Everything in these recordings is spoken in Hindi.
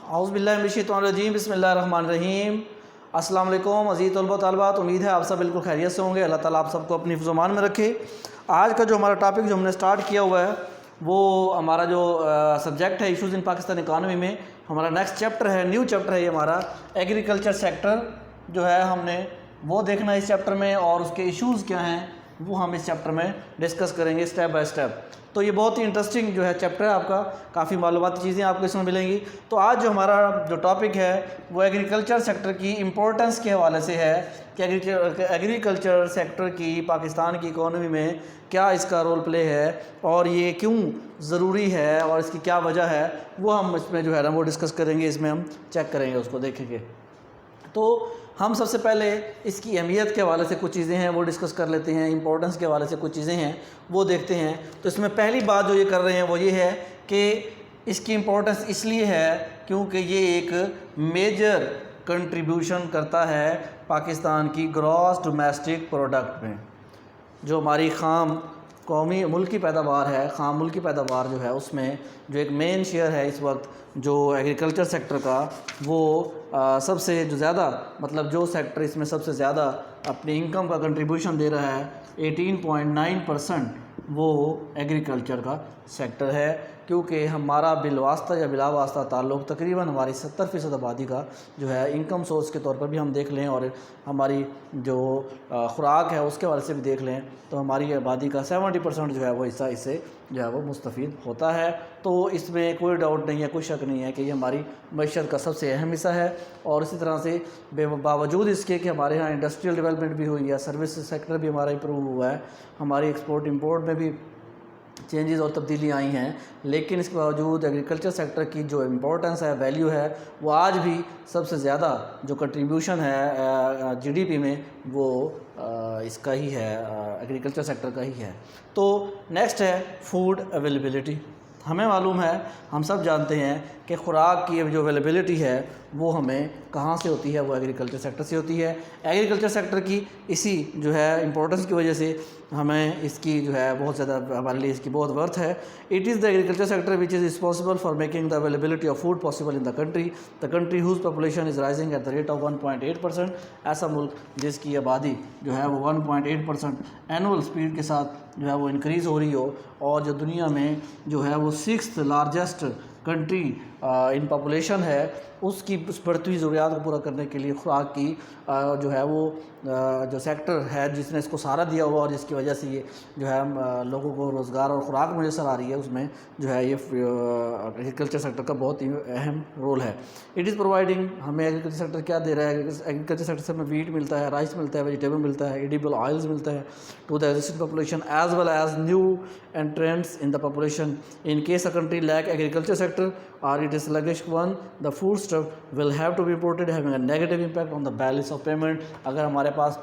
औज़ुबिल्लाहिमिनश्शैतानिर्रजीम बिस्मिल्लाहिर्रहमानिर्रहीम। अस्सलाम वालेकुम अज़ीज़ तलबा तलबात, उम्मीद है आप सब बिल्कुल खैरियत से होंगे। अल्लाह ताला आप सबको अपनी फ़ुज़मान में रखे। आज का जो हमारा टॉपिक जो हमने स्टार्ट किया हुआ है वो हमारा जो सब्जेक्ट है इशूज़ इन पाकिस्तान इकानमी में, हमारा नेक्स्ट चैप्टर है, न्यू चैप्टर है ये हमारा एग्रीकल्चर सेक्टर जो है, हमने वो देखना है इस चैप्टर में और उसके इश्यूज़ क्या हैं वो हम इस चैप्टर में डिस्कस करेंगे स्टेप बाय स्टेप। तो ये बहुत ही इंटरेस्टिंग जो है चैप्टर है आपका, काफ़ी मालूमाती चीज़ें आपको इसमें मिलेंगी। तो आज जो हमारा जो टॉपिक है वो एग्रीकल्चर सेक्टर की इम्पोर्टेंस के हवाले से है कि एग्रीकल्चर सेक्टर की पाकिस्तान की इकोनॉमी में क्या इसका रोल प्ले है और ये क्यों ज़रूरी है और इसकी क्या वजह है, वो हम इसमें जो है ना वो डिस्कस करेंगे, इसमें हम चेक करेंगे, उसको देखेंगे। तो हम सबसे पहले इसकी अहमियत के हवाले से कुछ चीज़ें हैं वो डिस्कस कर लेते हैं, इंपॉर्टेंस के हवाले से कुछ चीज़ें हैं वो देखते हैं। तो इसमें पहली बात जो ये कर रहे हैं वो ये है कि इसकी इम्पोर्टेंस इसलिए है क्योंकि ये एक मेजर कंट्रीब्यूशन करता है पाकिस्तान की ग्रॉस डोमेस्टिक प्रोडक्ट में। जो हमारी ख़ाम कौमी मुल्क की पैदावार है, ख़ाम मुल्क की पैदावार जो है उसमें जो एक मेन शेयर है इस वक्त जो एग्रीकल्चर सेक्टर का, वो सबसे जो ज़्यादा मतलब जो सेक्टर इसमें सबसे ज़्यादा अपनी इनकम का कंट्रीब्यूशन दे रहा है 18.9% वो एग्रीकल्चर का सेक्टर है। क्योंकि हमारा बिलवास्ता या बिलावास्ता ताल्लुक़ तकरीबन हमारी 70% आबादी का जो है इनकम सोर्स के तौर पर भी हम देख लें और हमारी जो ख़ुराक है उसके हवाले से भी देख लें तो हमारी आबादी का 70% जो है वो हिस्सा इससे जो है वो मुस्तफ़ीद होता है। तो इसमें कोई डाउट नहीं है, कोई शक नहीं है कि ये हमारी मईशत का सबसे अहम हिस्सा है। और इसी तरह से बावजूद इसके कि हमारे यहाँ इंडस्ट्रियल डेवलपमेंट भी हुई है, सर्विस सेक्टर भी हमारा इम्प्रूव हुआ है, हमारी एक्सपोर्ट इंपोर्ट में भी चेंजेस और तब्दीली आई हैं, लेकिन इसके बावजूद एग्रीकल्चर सेक्टर की जो इम्पोर्टेंस है, वैल्यू है, वो आज भी सबसे ज़्यादा जो कंट्रीब्यूशन है जीडीपी में वो इसका ही है, एग्रीकल्चर सेक्टर का ही है। तो नेक्स्ट है फूड अवेलेबिलिटी। हमें मालूम है, हम सब जानते हैं कि ख़ुराक की जो अवेलेबिलिटी है वो हमें कहाँ से होती है, वो एग्रीकल्चर सेक्टर से होती है। एग्रीकल्चर सेक्टर की इसी जो है इम्पोर्टेंस की वजह से हमें इसकी जो है बहुत ज़्यादा हमारे लिए इसकी बहुत वर्थ है। It is the agriculture sector which is responsible for making the availability of food possible in the country whose population is rising at the rate of 1.8%। ऐसा मुल्क जिसकी आबादी जो है वो 1.8% एनुअल स्पीड के साथ जो है वो इंक्रीज़ हो रही हो और जो दुनिया में जो है वो 6th largest country in population है, उसकी उस बढ़ती हुई ज़रूरियात को पूरा करने के लिए खुराक की जो है वो जो सेक्टर है जिसने इसको सहारा दिया हुआ और जिसकी वजह से ये जो है लोगों को रोज़गार और ख़ुराक मुयसर आ रही है, उसमें जो है ये एग्रीकल्चर सेक्टर का बहुत ही अहम रोल है। इट इज़ प्रोवाइडिंग, हमें एग्रीकल्चर सेक्टर क्या दे रहा है? एग्रीकल्चर सेक्टर से हमें वीट मिलता है, राइस मिलता है, वेजिटेबल मिलता है, एडिबल ऑयल्स मिलता है to the existing population as well as new entrants in the population. In case a country lack agriculture sector or it is sluggish one, the food stuff will have to be imported, having a negative impact on the balance of payment। अगर हमारे पास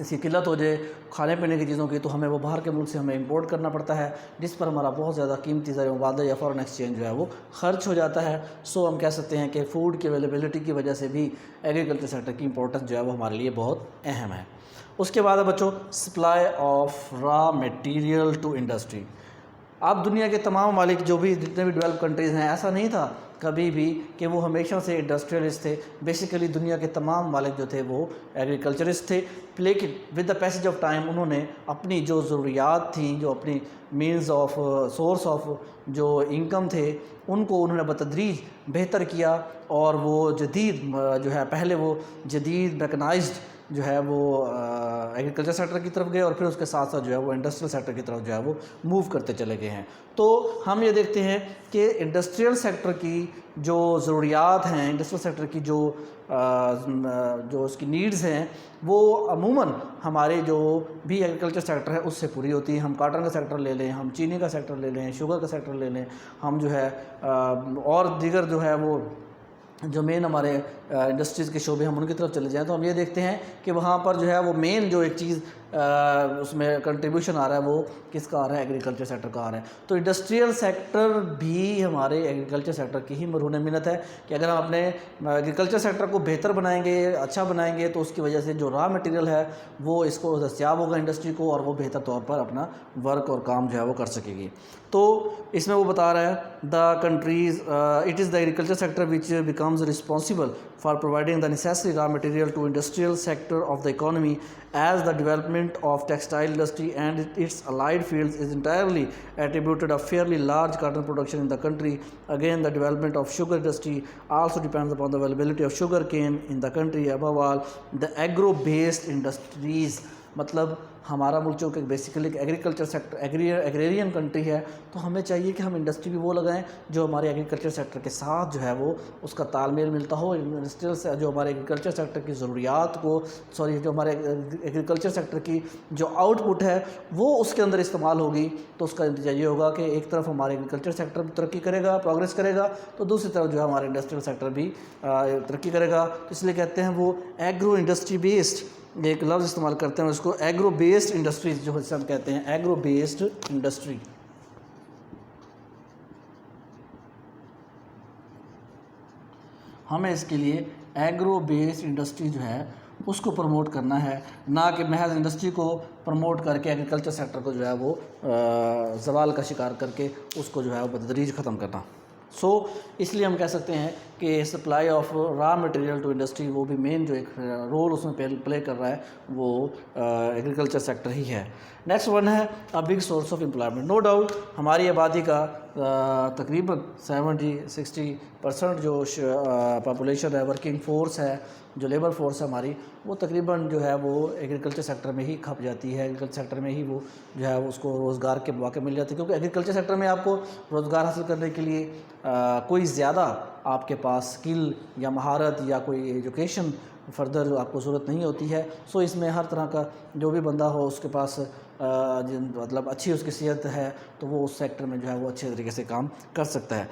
इसकी किल्लत हो जाए खाने पीने की चीज़ों की तो हमें वो बाहर के मुल्क से हमें इंपोर्ट करना पड़ता है, जिस पर हमारा बहुत ज़्यादा कीमती ज़रिया मुबादला या फॉरेन एक्सचेंज जो है वो खर्च हो जाता है। सो हम कह सकते हैं कि फ़ूड की अवेलेबिलिटी की वजह से भी एग्रीकल्चर सेक्टर की इंपॉर्टेंस जो है वो हमारे लिए बहुत अहम है। उसके बाद है बच्चों supply of raw material to industry. अब दुनिया के तमाम मालिक जो भी जितने भी डेवलप कंट्रीज़ हैं, ऐसा नहीं था कभी भी कि वो हमेशा से इंडस्ट्रियलिस्ट थे। बेसिकली दुनिया के तमाम मालिक जो थे वो एग्रीकल्चरिस्ट थे, लेकिन with the passage of time उन्होंने अपनी जो ज़रूरियात थी, जो अपनी मीन्स ऑफ सोर्स ऑफ जो इनकम थे, उनको उन्होंने बतदरीज बेहतर किया और वो जदीद जो है पहले वो जदीद मैकेनाइज्ड जो है वो एग्रीकल्चर सेक्टर की तरफ गए और फिर उसके साथ साथ जो है वो इंडस्ट्रियल सेक्टर की तरफ जो है वो मूव करते चले गए हैं। तो हम ये देखते हैं कि इंडस्ट्रियल सेक्टर की जो ज़रूरियात हैं, इंडस्ट्रियल सेक्टर की जो उसकी नीड्स हैं, वो अमूमन हमारे जो भी एग्रीकल्चर सेक्टर है उससे पूरी होती है। हम काटन का सेक्टर ले लें, हम चीनी का सेक्टर ले लें, शुगर का सेक्टर ले लें, हम जो है और दीगर जो है वो जो मेन हमारे इंडस्ट्रीज़ के शोबे हम उनकी तरफ चले जाएँ तो हम ये देखते हैं कि वहाँ पर जो है वो मेन जो एक चीज़ उसमें कंट्रीब्यूशन आ रहा है वो किसका आ रहा है, एग्रीकल्चर सेक्टर का आ रहा है। तो इंडस्ट्रियल सेक्टर भी हमारे एग्रीकल्चर सेक्टर की ही मरहून मिन्नत है कि अगर हम अपने एग्रीकल्चर सेक्टर को बेहतर बनाएंगे, अच्छा बनाएंगे, तो उसकी वजह से जो रॉ मटेरियल है वो इसको दस्तियाब होगा इंडस्ट्री को, और वो बेहतर तौर पर अपना वर्क और काम जो है वो कर सकेगी। तो इसमें वो बता रहा है the countries it is the agriculture sector which becomes responsible for providing the necessary raw material to industrial sector of the economy as the development of textile industry and its allied fields is entirely attributed a fairly large cotton production in the country. Again, the development of sugar industry also depends upon the availability of sugar cane in the country. Above all, the agro based industries, मतलब हमारा मुल्क जो कि basically agriculture sector agrarian country है, तो हमें चाहिए कि हम इंडस्ट्री भी वो लगाएं जो हमारे एग्रीकल्चर सेक्टर के साथ जो है वो उसका तालमेल मिलता हो। इंडस्ट्रियल से जो हमारे एग्रीकल्चर सेक्टर की ज़रूरियात को जो हमारे एग्रीकल्चर सेक्टर की जो आउटपुट है वो उसके अंदर इस्तेमाल होगी, तो उसका नतीजा ये होगा कि एक तरफ हमारे एग्रीकल्चर सेक्टर भी तरक्की करेगा, प्रोग्रेस करेगा, तो दूसरी तरफ जो है हमारा इंडस्ट्रियल सेक्टर भी तरक्की करेगा। तो इसलिए कहते हैं वो एग्रो इंडस्ट्री बेस्ड, एक लफ्ज़ इस्तेमाल करते हैं उसको, एग्रो बेस्ड इंडस्ट्रीज जो हम कहते हैं, एग्रो बेस्ड इंडस्ट्री। हमें इसके लिए एग्रो बेस्ड इंडस्ट्री जो है उसको प्रमोट करना है, ना कि महज इंडस्ट्री को प्रमोट करके एग्रीकल्चर सेक्टर को जो है वो ज़वाल का शिकार करके उसको जो है वो बतदरीज ख़त्म करना। इसलिए हम कह सकते हैं कि supply of raw material to industry वो भी मेन जो एक रोल उसमें प्ले कर रहा है वो एग्रीकल्चर सेक्टर ही है। नेक्स्ट वन है a big source of employment. No doubt हमारी आबादी का तकरीबन 70-60% जो पॉपुलेशन है, वर्किंग फोर्स है, जो लेबर फोर्स है हमारी, वो तकरीबन जो है वो एग्रीकल्चर सेक्टर में ही खप जाती है। एग्रीकल्चर सेक्टर में ही वो जो है उसको रोज़गार के मौके मिल जाते हैं, क्योंकि एग्रीकल्चर सेक्टर में आपको रोज़गार हासिल करने के लिए कोई ज़्यादा आपके पास स्किल या महारत या कोई एजुकेशन फर्दर आपको ज़रूरत नहीं होती है। सो इसमें हर तरह का जो भी बंदा हो उसके पास मतलब अच्छी उसकी सेहत है तो वो उस सेक्टर में जो है वो अच्छे तरीके से काम कर सकता है।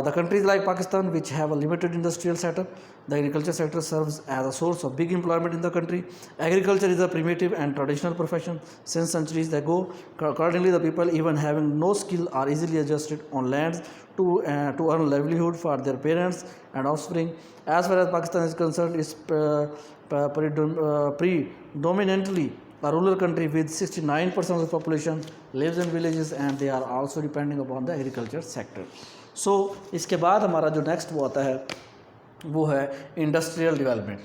The countries like Pakistan which have a limited industrial setup, the agriculture sector serves as a source of big employment in the country. Agriculture is a primitive and traditional profession since centuries ago. Accordingly, the people even having no skill are easily adjusted on lands to earn livelihood for their parents and offspring. As far as Pakistan is concerned, it's predominantly a rural country with 69% of the population lives in villages and they are also depending upon the agriculture sector. So इसके बाद हमारा जो नेक्स्ट वो आता है वो है इंडस्ट्रियल डेवलपमेंट।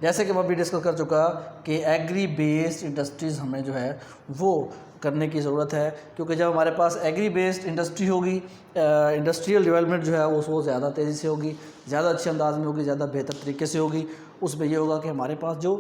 जैसे कि मैं अभी डिस्कस कर चुका कि एग्री बेस्ड इंडस्ट्रीज़ हमें जो है वो करने की ज़रूरत है, क्योंकि जब हमारे पास एग्री बेस्ड इंडस्ट्री होगी, इंडस्ट्रियल डेवलपमेंट जो है वो ज़्यादा तेज़ी से होगी, ज़्यादा अच्छे अंदाज में होगी, ज़्यादा बेहतर तरीके से होगी। उसमें ये होगा कि हमारे पास जो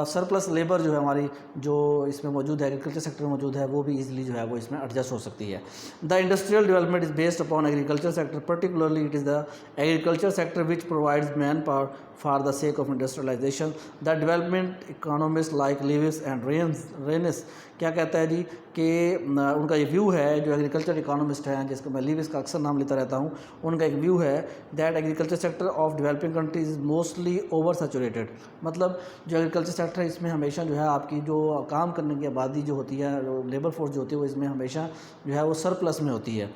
सरप्लस लेबर जो है हमारी जो इसमें मौजूद है, एग्रीकल्चर सेक्टर में मौजूद है, वो भी इजीली जो है वो इसमें एडजस्ट हो सकती है। The industrial development is based upon agriculture sector, particularly it is the agriculture sector which provides man power for the sake of industrialisation. The development economist like Lewis and Ranis क्या कहता है जी कि उनका ये व्यू है, जो एग्रीकल्चर इकोनॉमिस्ट हैं जिसको मैं लिविस का अक्सर नाम लेता रहता हूँ, उनका एक व्यू है that agriculture sector of developing countries is mostly over saturated. मतलब जो एग्रीकल्चर सेक्टर है इसमें हमेशा जो है आपकी जो काम करने की आबादी जो होती है, लेबर फोर्स जो होती है, वो इसमें हमेशा जो है वो सरप्लस में होती है।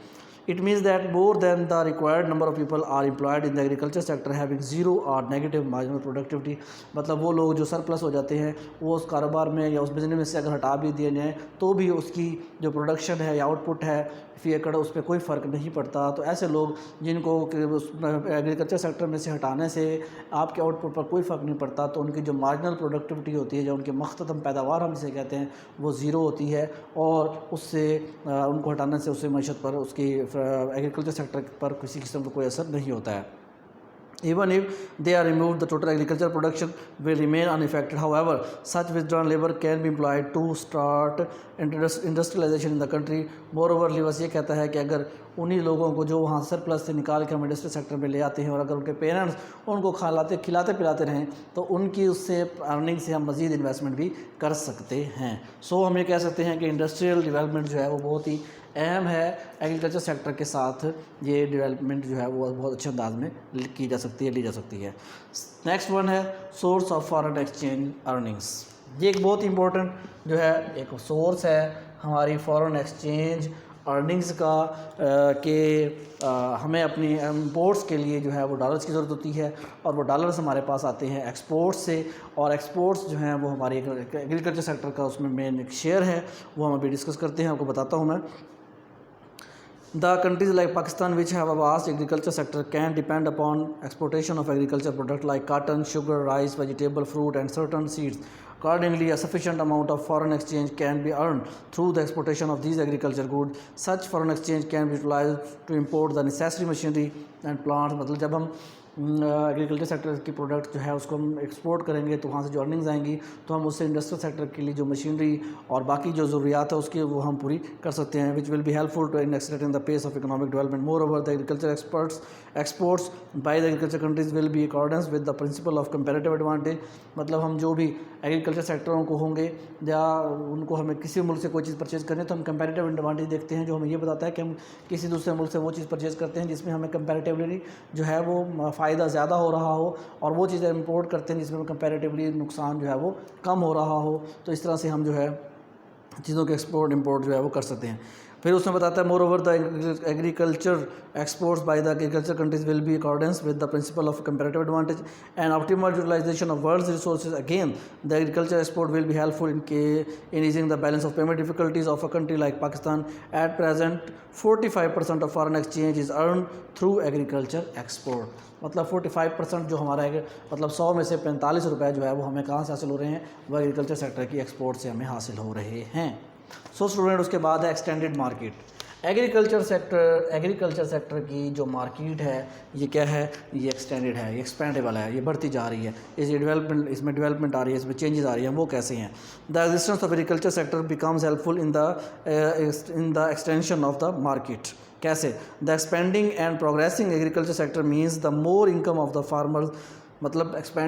It means that more than the required number of people are employed in the agriculture sector having zero or negative marginal productivity। मतलब वो लोग जो सरप्लस हो जाते हैं वो उस कारोबार में या उस बिज़नेस में से अगर हटा भी दिए जाएँ तो भी उसकी जो प्रोडक्शन है या आउटपुट है फीएकड़ उस पर कोई फ़र्क नहीं पड़ता। तो ऐसे लोग जिनको एग्रीकल्चर सेक्टर में से हटाने से आपके आउटपुट पर कोई फ़र्क नहीं पड़ता, तो उनकी जो मार्जिनल प्रोडक्टिविटी होती है, जो उनकी मख्ततम पैदावार हम जिसे कहते हैं, वो ज़ीरो होती है और उससे उनको हटाने से उससे मईशत पर उसकी एग्रीकल्चर सेक्टर पर किसी किस्म का कोई असर नहीं होता है। Even if they are removed, the total agricultural production will remain unaffected. However, such withdrawn labor can be employed to start industrialization in the country. Moreover, lives ये कहता है कि अगर उन्हीं लोगों को जो वहाँ सरप्लस से निकाल के हम इंडस्ट्रियल सेक्टर में ले आते हैं और अगर उनके पेरेंट्स उनको खिलाते पिलाते रहें तो उनकी उससे अर्निंग से हम मज़ीद इन्वेस्टमेंट भी कर सकते हैं। सो हम ये कह सकते हैं कि इंडस्ट्रियल डेवलपमेंट जो है वो बहुत ही अहम है। एग्रीकल्चर सेक्टर के साथ ये डेवलपमेंट जो है वो बहुत अच्छे अंदाज में की जा सकती है, ली जा सकती है। नेक्स्ट वन है source of foreign exchange earnings. ये एक बहुत इंपॉर्टेंट जो है एक सोर्स है हमारी फॉरेन एक्सचेंज अर्निंग्स का कि हमें अपनी इंपोर्ट्स के लिए जो है वो डॉलर्स की ज़रूरत होती है और वो डॉलर्स हमारे पास आते हैं एक्सपोर्ट्स से, और एक्सपोर्ट्स जो हैं वो हमारी एग्रीकल्चर सेक्टर का उसमें मेन एक शेयर है, वो हम अभी डिस्कस करते हैं, आपको बताता हूँ मैं। The countries like Pakistan, which have a vast agriculture sector, can depend upon exportation of agriculture products like cotton, sugar, rice, vegetable, fruit, and certain seeds. Accordingly, a sufficient amount of foreign exchange can be earned through the exportation of these agriculture goods. Such foreign exchange can be utilized to import the necessary machinery and plants. मतलब जब हम एग्रीकल्चर सेक्टर की प्रोडक्ट जो है उसको हम एक्सपोर्ट करेंगे तो वहाँ से जो अर्निंग्स आएंगी तो हम उससे इंडस्ट्रियल सेक्टर के लिए जो मशीनरी और बाकी जो ज़रूरियात है उसकी वो हम पूरी कर सकते हैं, which will be helpful to accelerating the pace of economic development. Moreover the agriculture exports by the agriculture countries will be accordance with the principle of comparative advantage. मतलब हम जो भी एग्रीकल्चर सेक्टरों को होंगे या उनको हमें किसी मुल्क से कोई चीज़ परचेज़ करनी है तो हम कंपैरेटिव एडवांटेज देखते हैं, जो हमें ये बताता है कि हम किसी दूसरे मुल्क से वो चीज़ परचेज़ करते हैं जिसमें हमें कंपैरेटिवली जो है वो फ़ायदा ज़्यादा हो रहा हो, और वो चीज़ें इंपोर्ट करते हैं जिसमें कंपैरेटिवली नुकसान जो है वो कम हो रहा हो। तो इस तरह से हम जो है चीज़ों के एक्सपोर्ट इंपोर्ट जो है वो कर सकते हैं। फिर उसमें बताता है moreover the agriculture exports by the agriculture countries will be accordance with the principle of comparative advantage and optimal utilisation of world's resources. Again the agriculture export will be helpful in easing the balance of payment difficulties of a country like Pakistan. At present 45% of foreign exchange is earn through agriculture export. मतलब 45% जो हमारा है, मतलब 100 में से 45 रुपये जो है वो हमें कहाँ से हासिल हो रहे हैं, वो एग्रीकल्चर सेक्टर की एक्सपोर्ट से हमें हासिल हो रहे हैं। सो स्टूडेंट, उसके बाद है एक्सटेंडेड मार्केट। एग्रीकल्चर सेक्टर की जो मार्केट है ये क्या है, ये एक्सटेंडेड है, ये एक्सपेंडेबल है, ये बढ़ती जा रही है, इसमें डेवलपमेंट आ रही है, इसमें चेंजेस आ रही हैं। वो कैसे हैं? The existence of agriculture sector becomes helpful in the extension of the market. कैसे? The expanding and progressing agriculture sector means the more income of the farmers. मतलब एक्सपेंड